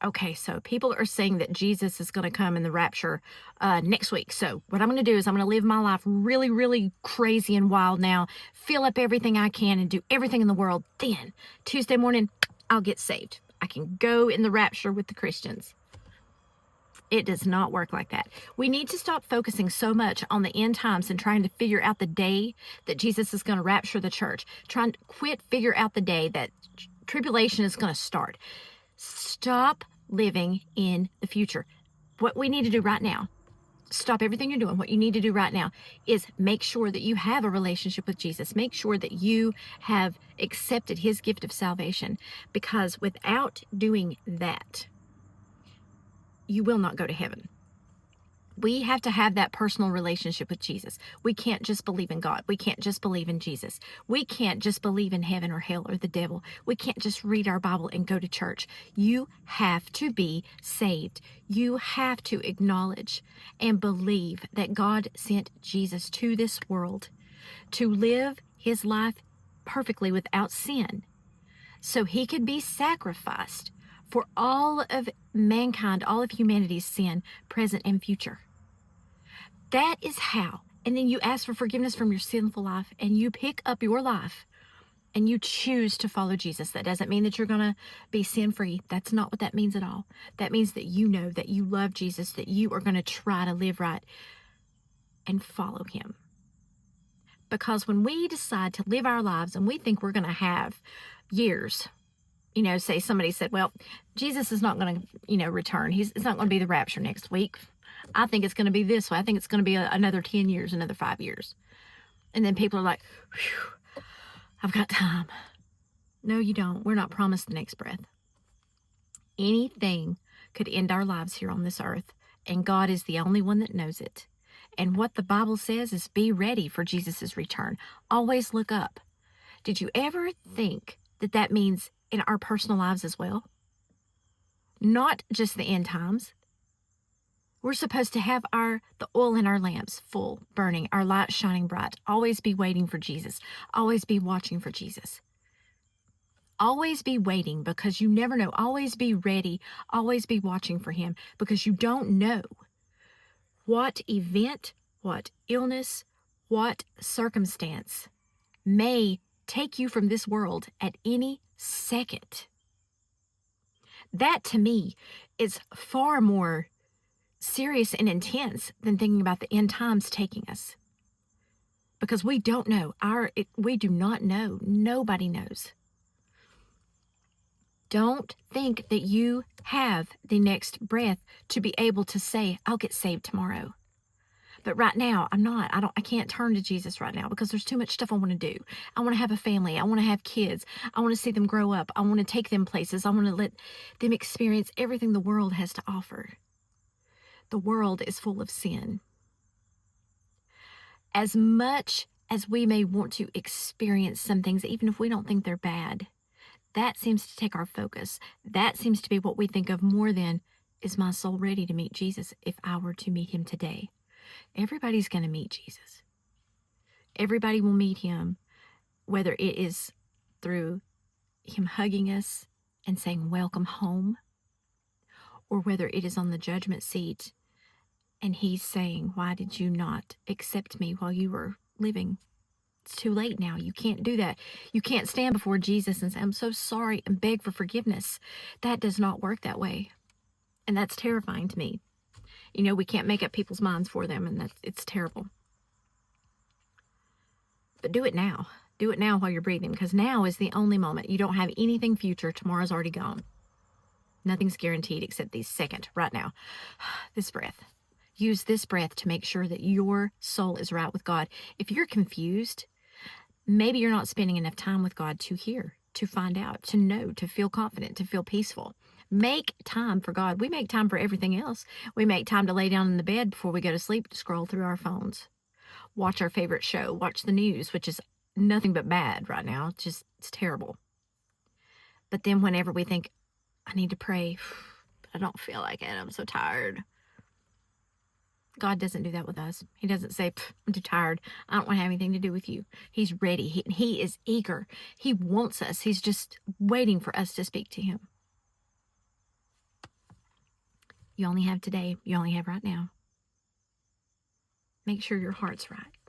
Okay, so people are saying that Jesus is going to come in the rapture next week. So what I'm going to do is I'm going to live my life really, really crazy and wild now, fill up everything I can and do everything in the world. Then Tuesday morning, I'll get saved. I can go in the rapture with the Christians. It does not work like that. We need to stop focusing so much on the end times and trying to figure out the day that Jesus is going to rapture the church. Trying to figure out the day that tribulation is going to start. Stop living in the future. What we need to do right now, stop everything you're doing. What you need to do right now is make sure that you have a relationship with Jesus. Make sure that you have accepted his gift of salvation, because without doing that, you will not go to heaven. We have to have that personal relationship with Jesus. We can't just believe in God. We can't just believe in Jesus. We can't just believe in heaven or hell or the devil. We can't just read our Bible and go to church. You have to be saved. You have to acknowledge and believe that God sent Jesus to this world to live his life perfectly without sin, so he could be sacrificed for all of mankind, all of humanity's sin, present and future. That is how. And then you ask for forgiveness from your sinful life, and you pick up your life and you choose to follow Jesus. That doesn't mean that you're going to be sin-free. That's not what that means at all. That means that you know that you love Jesus, that you are going to try to live right and follow him. Because when we decide to live our lives and we think we're going to have years, say somebody said, well, Jesus is not going to, return. It's not going to be the rapture next week. I think it's going to be this way. I think it's going to be another 10 years, another 5 years. And then people are like, whew, I've got time. No, you don't. We're not promised the next breath. Anything could end our lives here on this earth, and God is the only one that knows it. And what the Bible says is be ready for Jesus' return. Always look up. Did you ever think that means in our personal lives as well? Not just the end times. We're supposed to have the oil in our lamps full, burning, our light shining bright. Always be waiting for Jesus. Always be watching for Jesus. Always be waiting, because you never know. Always be ready. Always be watching for him, because you don't know what event, what illness, what circumstance may take you from this world at any second. That, to me, is far more serious and intense than thinking about the end times taking us, because we don't know. We do not know. Nobody knows. Don't think that you have the next breath to be able to say, I'll get saved tomorrow. But right now, I can't turn to Jesus right now, because there's too much stuff I want to do. I want to have a family. I want to have kids. I want to see them grow up. I want to take them places. I want to let them experience everything the world has to offer. The world is full of sin. As much as we may want to experience some things, even if we don't think they're bad, that seems to take our focus. That seems to be what we think of more than, is my soul ready to meet Jesus if I were to meet him today? Everybody's going to meet Jesus. Everybody will meet him, whether it is through him hugging us and saying, welcome home, or whether it is on the judgment seat and he's saying, why did you not accept me while you were living? It's too late now. You can't do that. You can't stand before Jesus and say, I'm so sorry, and beg for forgiveness. That does not work that way. And that's terrifying to me. We can't make up people's minds for them, and it's terrible. But do it now. Do it now while you're breathing, because now is the only moment. You don't have anything future. Tomorrow's already gone. Nothing's guaranteed except this second, right now. This breath. Use this breath to make sure that your soul is right with God. If you're confused, maybe you're not spending enough time with God to hear, to find out, to know, to feel confident, to feel peaceful. Make time for God. We make time for everything else. We make time to lay down in the bed before we go to sleep to scroll through our phones, watch our favorite show, watch the news, which is nothing but bad right now. It's terrible. But then whenever we think, I need to pray, I don't feel like it, I'm so tired. God doesn't do that with us. He doesn't say, I'm too tired. I don't want to have anything to do with you. He's ready. He is eager. He wants us. He's just waiting for us to speak to him. You only have today. You only have right now. Make sure your heart's right.